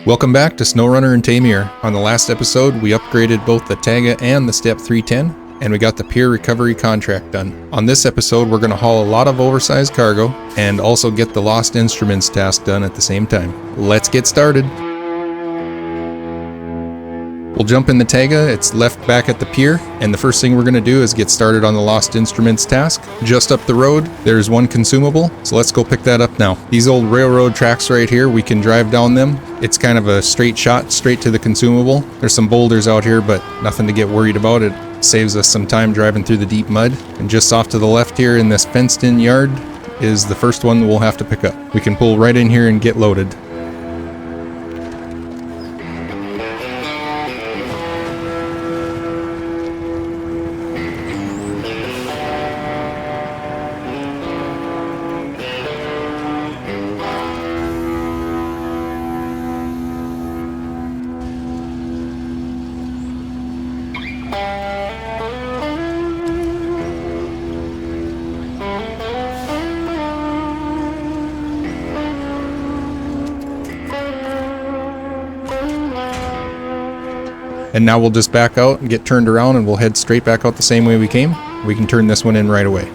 Welcome back to SnowRunner and Taymyr. On the last episode, we upgraded both the Tayga and the Step 310, and we got the peer recovery contract done. On this episode, we're going to haul a lot of oversized cargo, and also get the Lost Instruments task done at the same time. Let's get started! We'll jump in the Tayga, it's left back at the pier, and the first thing we're going to do is get started on the Lost Instruments task. Just up the road, there's one consumable, so let's go pick that up now. These old railroad tracks right here, we can drive down them. It's kind of a straight shot, straight to the consumable. There's some boulders out here, but nothing to get worried about. It saves us some time driving through the deep mud. And just off to the left here in this fenced-in yard is the first one we'll have to pick up. We can pull right in here and get loaded. And now we'll just back out and get turned around, and we'll head straight back out the same way we came. We can turn this one in right away.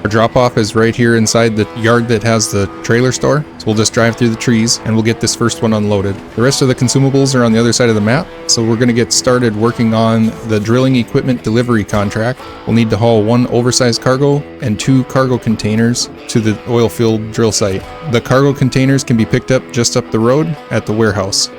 Our drop-off is right here inside the yard that has the trailer store, so we'll just drive through the trees and we'll get this first one unloaded. The rest of the consumables are on the other side of the map, so we're going to get started working on the drilling equipment delivery contract. We'll need to haul one oversized cargo and 2 cargo containers to the oil field drill site. The cargo containers can be picked up just up the road at the warehouse.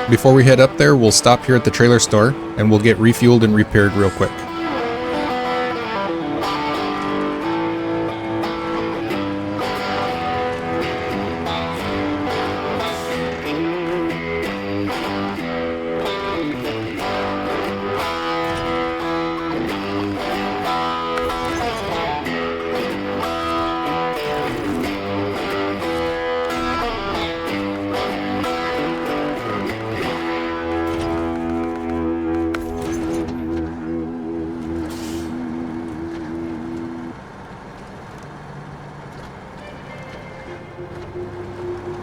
Before we head up there, we'll stop here at the trailer store and we'll get refueled and repaired real quick.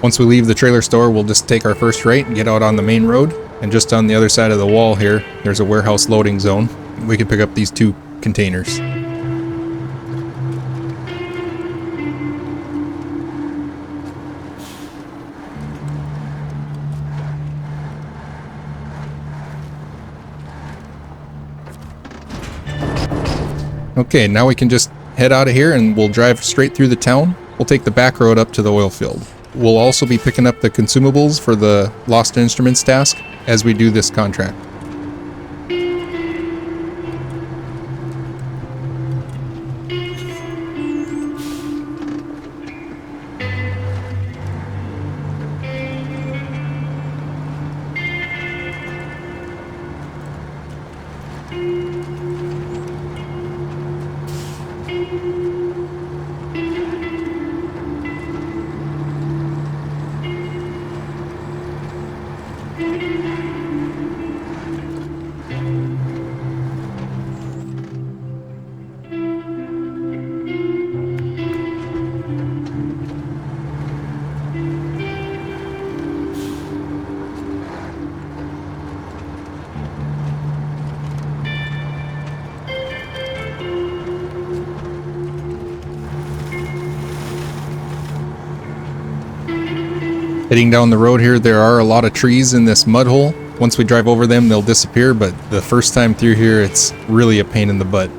Once we leave the trailer store, we'll just take our first right and get out on the main road. And just on the other side of the wall here, there's a warehouse loading zone. We can pick up these 2 containers. Okay, now we can just head out of here and we'll drive straight through the town. We'll take the back road up to the oil field. We'll also be picking up the consumables for the Lost Instruments task as we do this contract. Heading down the road here, there are a lot of trees in this mud hole. Once we drive over them, they'll disappear, but the first time through here, it's really a pain in the butt.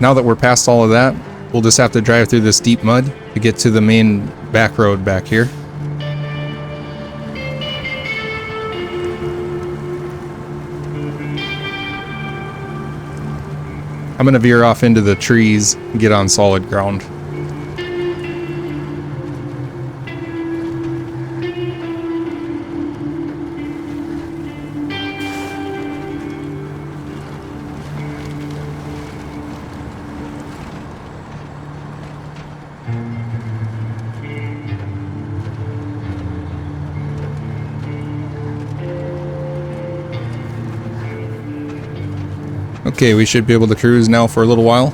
now that we're past all of that, we'll just have to drive through this deep mud to get to the main back road back here. I'm gonna veer off into the trees and get on solid ground. Okay, we should be able to cruise now for a little while.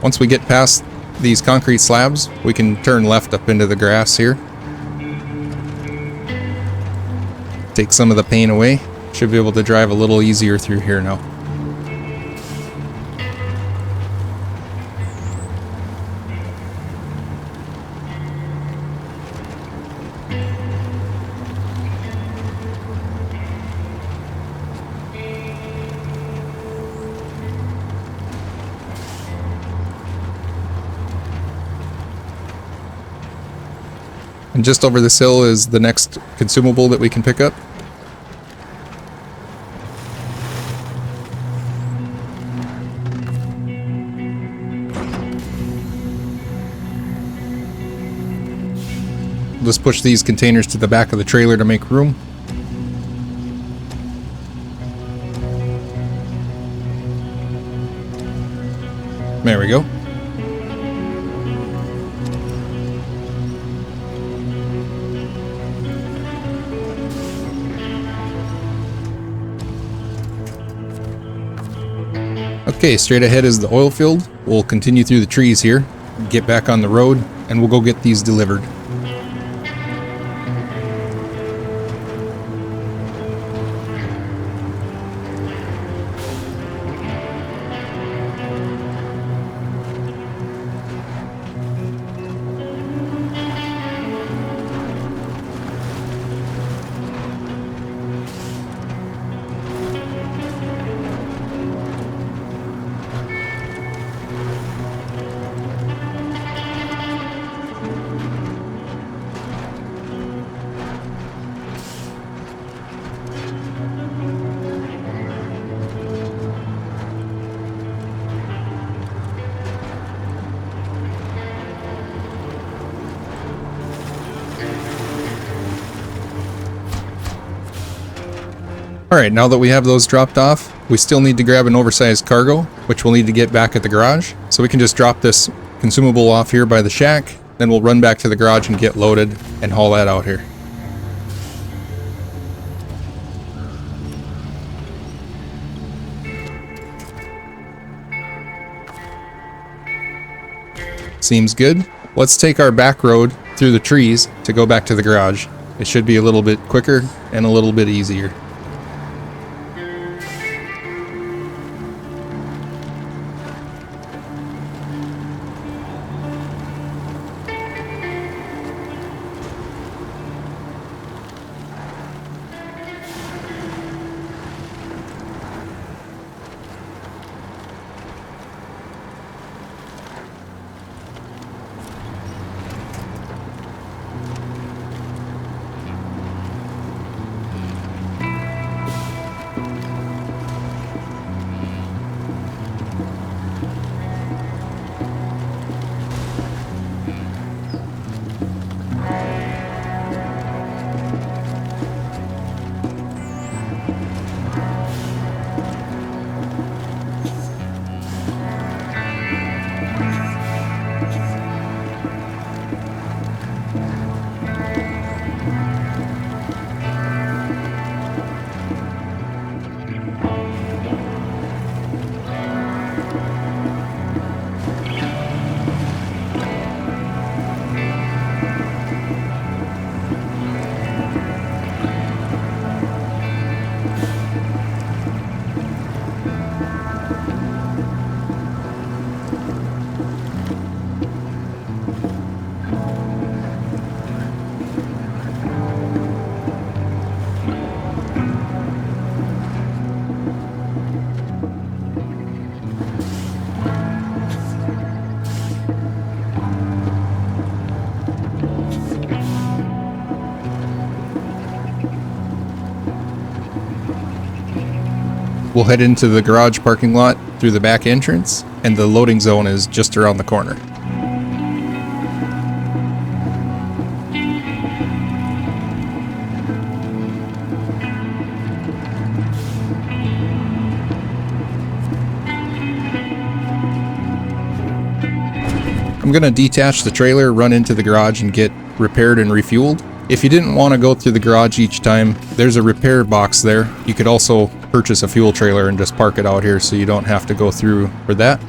Once we get past these concrete slabs, we can turn left up into the grass here. Take some of the pain away. Should be able to drive a little easier through here now. And just over this hill is the next consumable that we can pick up. Let's push these containers to the back of the trailer to make room. There we go. Okay, straight ahead is the oil field. We'll continue through the trees here, get back on the road, and we'll go get these delivered. Alright, now that we have those dropped off, we still need to grab an oversized cargo, which we'll need to get back at the garage. So we can just drop this consumable off here by the shack, then we'll run back to the garage and get loaded and haul that out here. Seems good. Let's take our back road through the trees to go back to the garage. It should be a little bit quicker and a little bit easier. We'll head into the garage parking lot through the back entrance, and the loading zone is just around the corner. I'm going to detach the trailer, run into the garage, and get repaired and refueled. If you didn't want to go through the garage each time, there's a repair box there. You could also purchase a fuel trailer and just park it out here so you don't have to go through for that.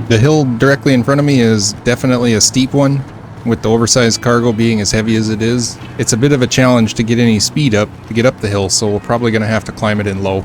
The hill directly in front of me is definitely a steep one, with the oversized cargo being as heavy as it is. It's a bit of a challenge to get any speed up to get up the hill, so we're probably going to have to climb it in low.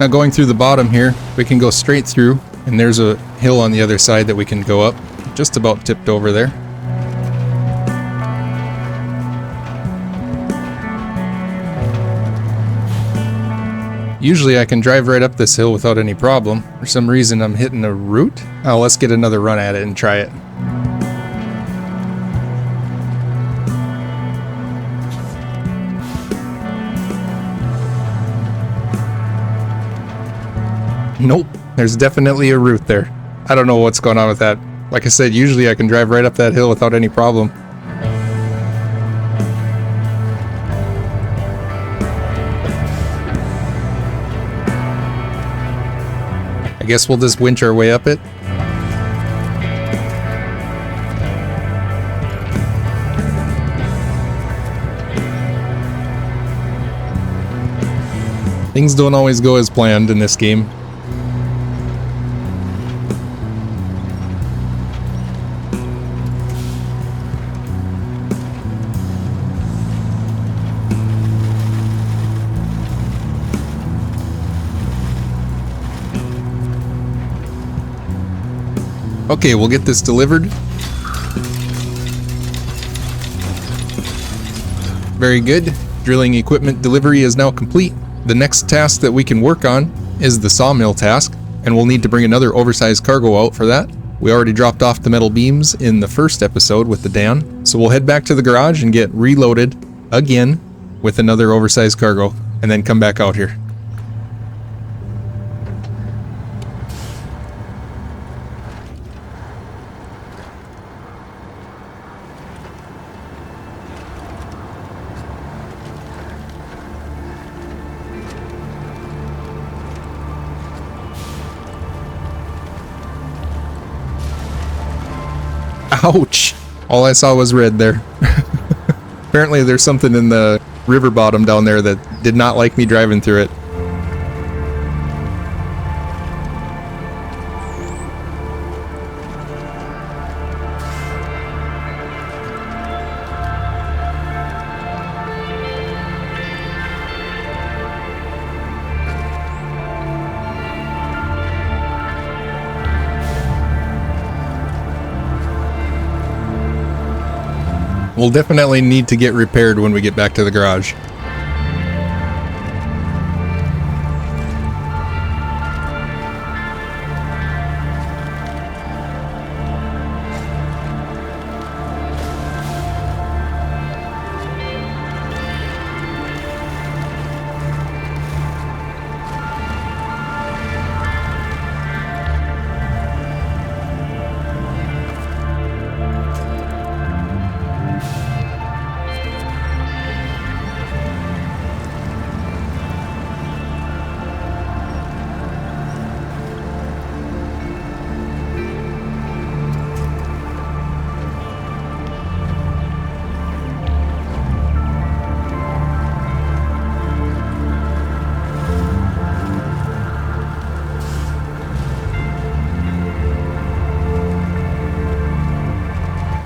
Now going through the bottom here, we can go straight through, and there's a hill on the other side that we can go up, just about tipped over there. Usually I can drive right up this hill without any problem. For some reason I'm hitting a root. Oh, let's get another run at it and try it. Nope, there's definitely a root there. I don't know what's going on with that. Like I said, usually I can drive right up that hill without any problem. I guess we'll just winch our way up it. Things don't always go as planned in this game. Okay, we'll get this delivered. Very good. Drilling equipment delivery is now complete. The next task that we can work on is the sawmill task, and we'll need to bring another oversized cargo out for that. We already dropped off the metal beams in the first episode with the Dan, so we'll head back to the garage and get reloaded again with another oversized cargo, and then come back out here. Ouch! All I saw was red there. Apparently there's something in the river bottom down there that did not like me driving through it. We'll definitely need to get repaired when we get back to the garage.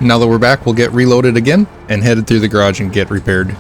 Now that we're back, we'll get reloaded again and headed through the garage and get repaired.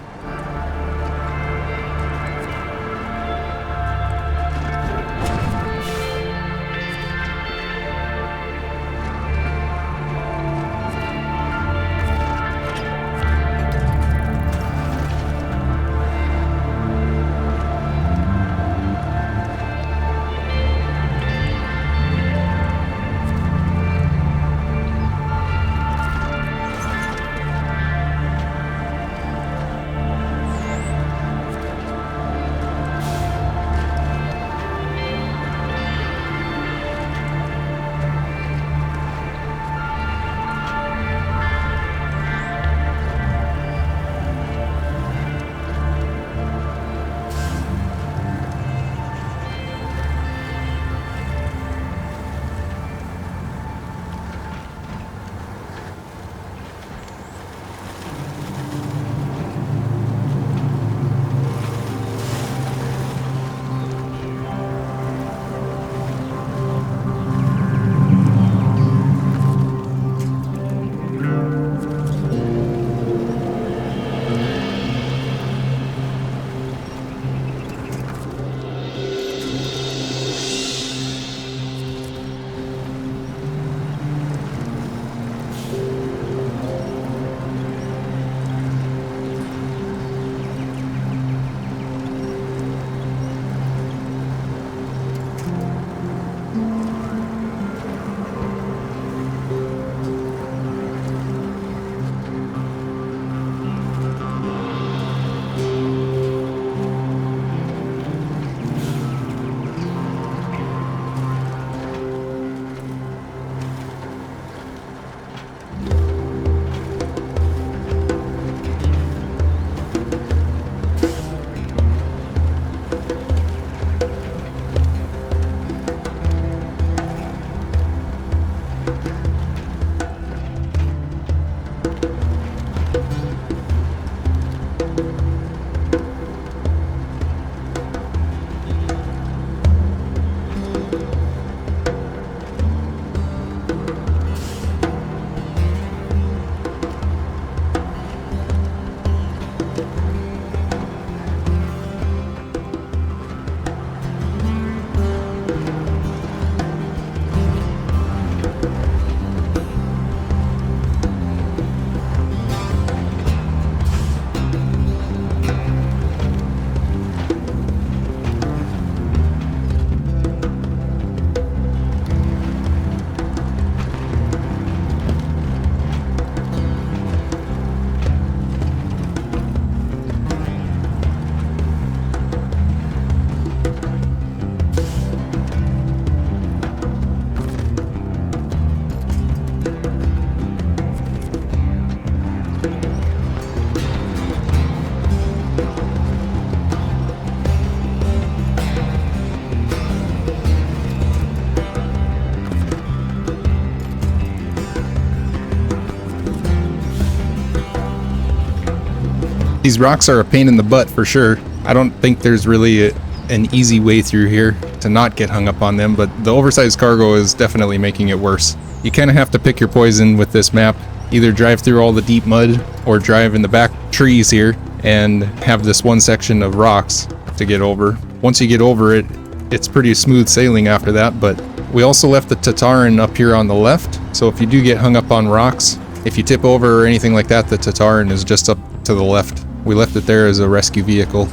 These rocks are a pain in the butt for sure. I don't think there's really an easy way through here to not get hung up on them, but the oversized cargo is definitely making it worse. You kind of have to pick your poison with this map. Either drive through all the deep mud or drive in the back trees here and have this one section of rocks to get over. Once you get over it, it's pretty smooth sailing after that, but we also left the Tatarin up here on the left, so if you do get hung up on rocks, if you tip over or anything like that, the Tatarin is just up to the left. We left it there as a rescue vehicle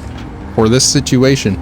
for this situation.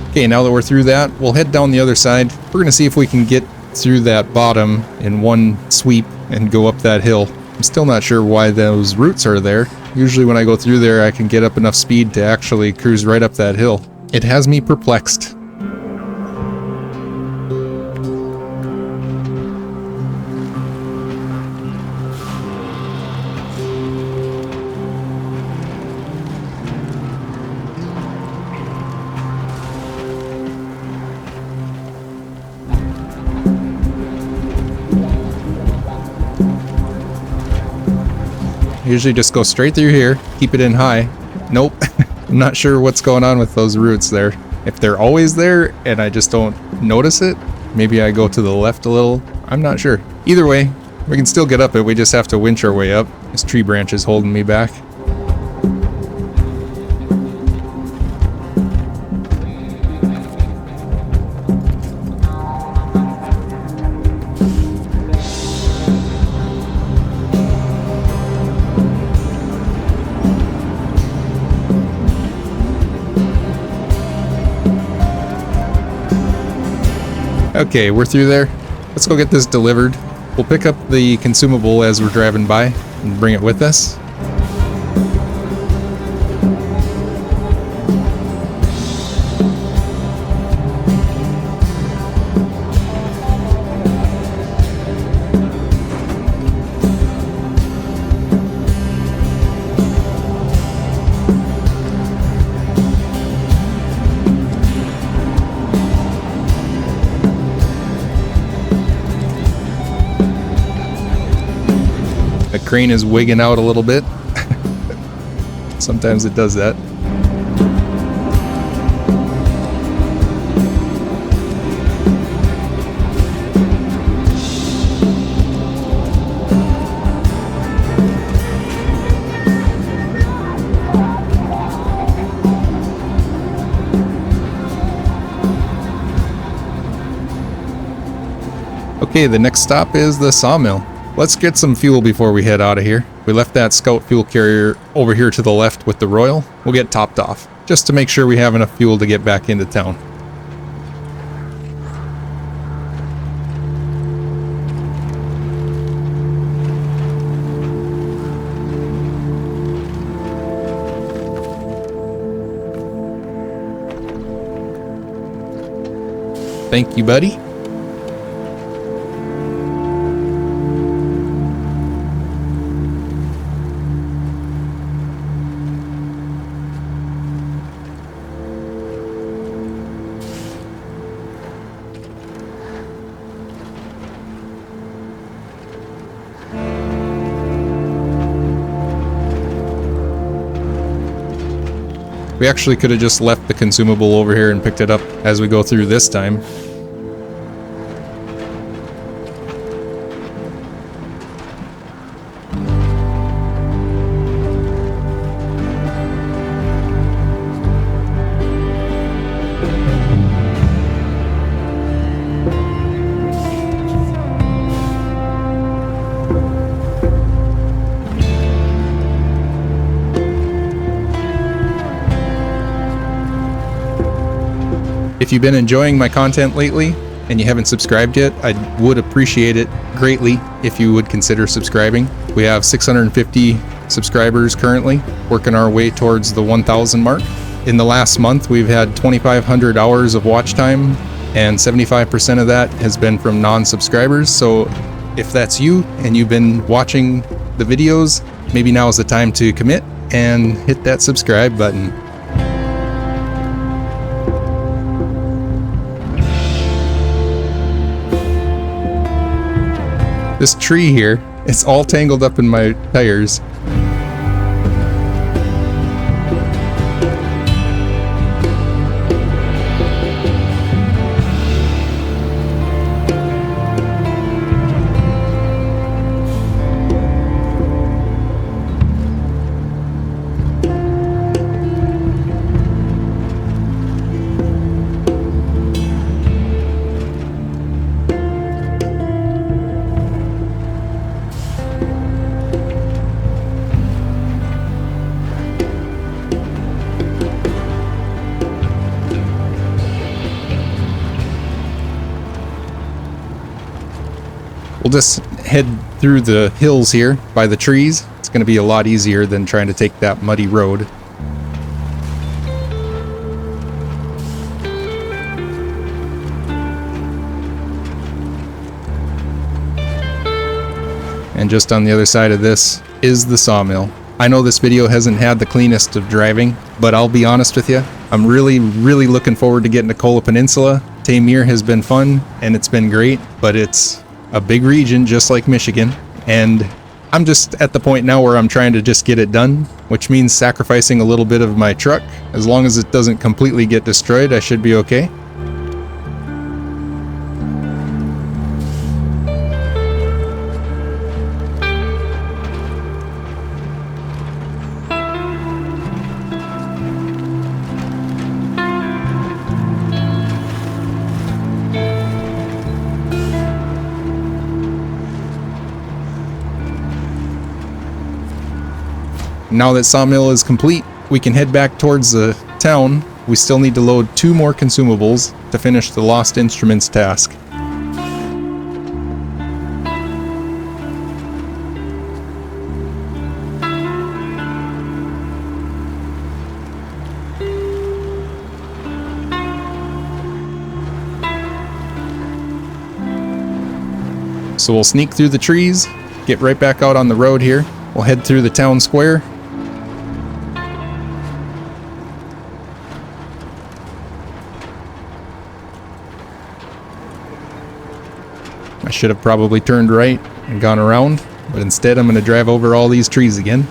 Okay, now that we're through that, we'll head down the other side. We're going to see if we can get through that bottom in one sweep and go up that hill. I'm still not sure why those roots are there. Usually when I go through there, I can get up enough speed to actually cruise right up that hill. It has me perplexed. Usually just go straight through here, keep it in high. Nope. I'm not sure what's going on with those roots there. If they're always there and I just don't notice it, maybe I go to the left a little. I'm not sure. Either way, we can still get up it. We just have to winch our way up. This tree branch is holding me back. Okay, we're through there. Let's go get this delivered. We'll pick up the consumable as we're driving by and bring it with us. The crane is wigging out a little bit. Sometimes it does that. Okay, the next stop is the Sawmill. Let's get some fuel before we head out of here. We left that scout fuel carrier over here to the left with the Royal. We'll get topped off, just to make sure we have enough fuel to get back into town. Thank you, buddy. We actually could have just left the consumable over here and picked it up as we go through this time. If you've been enjoying my content lately and you haven't subscribed yet, I would appreciate it greatly if you would consider subscribing. We have 650 subscribers currently, working our way towards the 1,000 mark. In the last month, we've had 2,500 hours of watch time and 75% of that has been from non-subscribers. So if that's you and you've been watching the videos, maybe now is the time to commit and hit that subscribe button. This tree here, it's all tangled up in my tires. We'll just head through the hills here by the trees. It's going to be a lot easier than trying to take that muddy road. And just on the other side of this is the sawmill. I know this video hasn't had the cleanest of driving, but I'll be honest with you, I'm really looking forward to getting to Kola Peninsula. Taymyr has been fun and it's been great, but it's a big region just like Michigan, and I'm just at the point now where I'm trying to just get it done, which means sacrificing a little bit of my truck. As long as it doesn't completely get destroyed, I should be okay. Now that Sawmill is complete, we can head back towards the town. We still need to load 2 more consumables to finish the Lost Instruments task. So we'll sneak through the trees, get right back out on the road here. We'll head through the town square. I should have probably turned right and gone around, but instead I'm going to drive over all these trees again.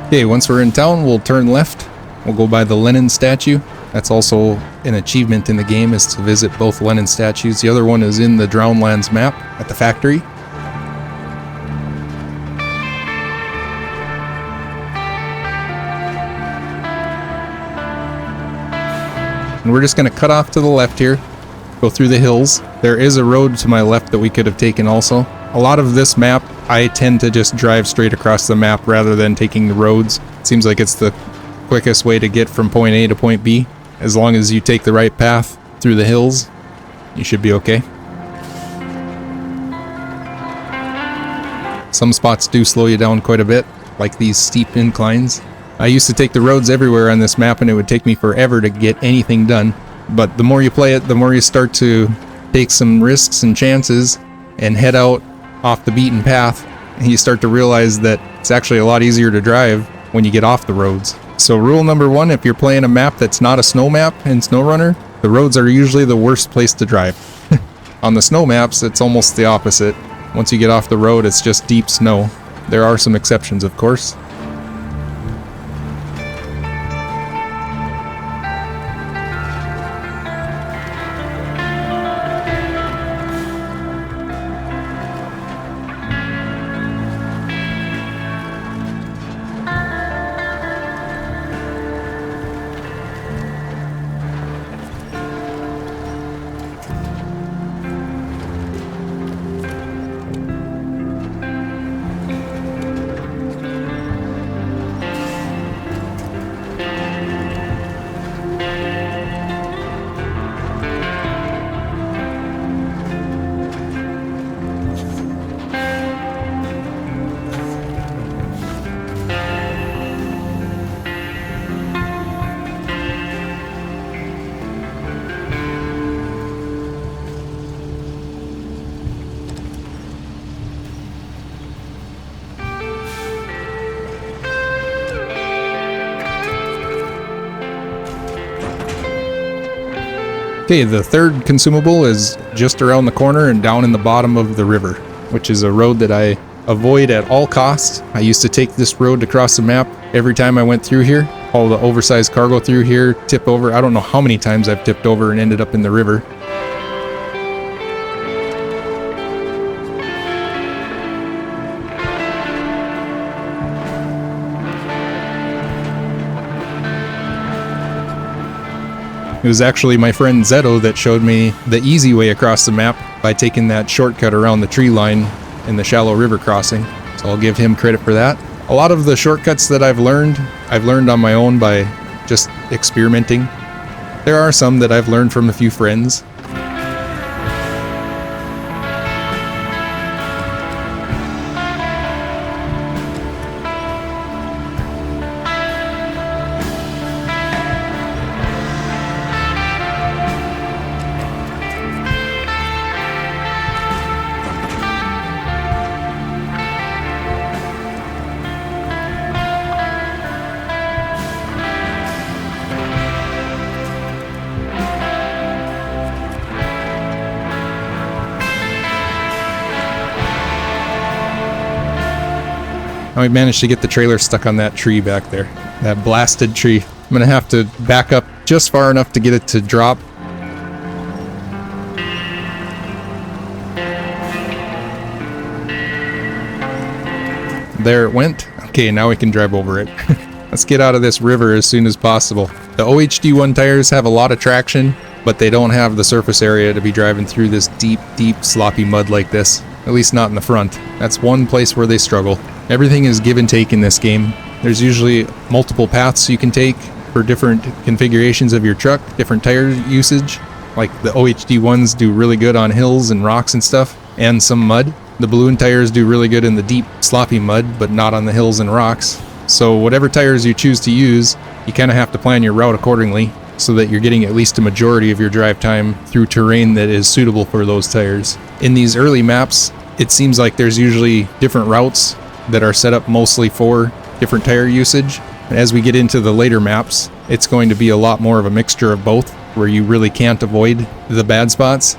Okay, once we're in town, we'll turn left. We'll go by the Lenin statue. That's also an achievement in the game, is to visit both Lenin statues. The other one is in the Drownlands map at the factory. And we're just going to cut off to the left here, go through the hills. There is a road to my left that we could have taken also. A lot of this map, I tend to just drive straight across the map rather than taking the roads. It seems like it's the quickest way to get from point A to point B. As long as you take the right path through the hills, you should be okay. Some spots do slow you down quite a bit, like these steep inclines. I used to take the roads everywhere on this map and it would take me forever to get anything done. But the more you play it, the more you start to take some risks and chances and head out off the beaten path, and you start to realize that it's actually a lot easier to drive when you get off the roads. So rule number 1, if you're playing a map that's not a snow map in SnowRunner, the roads are usually the worst place to drive. On the snow maps, it's almost the opposite. Once you get off the road, it's just deep snow. There are some exceptions, of course. Okay, the third consumable is just around the corner and down in the bottom of the river, which is a road that I avoid at all costs. I used to take this road to cross the map every time I went through here. All the oversized cargo through here, tip over. I don't know how many times I've tipped over and ended up in the river. It was actually my friend Zeto that showed me the easy way across the map by taking that shortcut around the tree line in the shallow river crossing. So I'll give him credit for that. A lot of the shortcuts that I've learned on my own by just experimenting. There are some that I've learned from a few friends. Now we managed to get the trailer stuck on that tree back there. That blasted tree. I'm gonna have to back up just far enough to get it to drop. There it went. Okay, now we can drive over it. Let's get out of this river as soon as possible. The OHD1 tires have a lot of traction, but they don't have the surface area to be driving through this deep, sloppy mud like this. At least not in the front. That's one place where they struggle. Everything is give and take in this game. There's usually multiple paths you can take for different configurations of your truck, different tire usage. Like the OHD ones do really good on hills and rocks and stuff, and some mud. The balloon tires do really good in the deep, sloppy mud, but not on the hills and rocks. So whatever tires you choose to use, you kind of have to plan your route accordingly so that you're getting at least a majority of your drive time through terrain that is suitable for those tires. In these early maps, it seems like there's usually different routes that are set up mostly for different tire usage. As we get into the later maps, it's going to be a lot more of a mixture of both, where you really can't avoid the bad spots.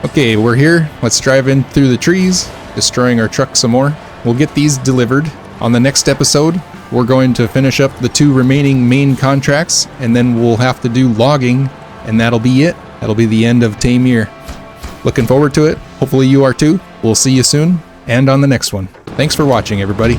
Okay, we're here. Let's drive in through the trees, destroying our truck some more. We'll get these delivered. On the next episode, we're going to finish up the 2 remaining main contracts, and then we'll have to do logging, and that'll be it. That'll be the end of Taymyr. Looking forward to it. Hopefully you are too. We'll see you soon, and on the next one. Thanks for watching, everybody.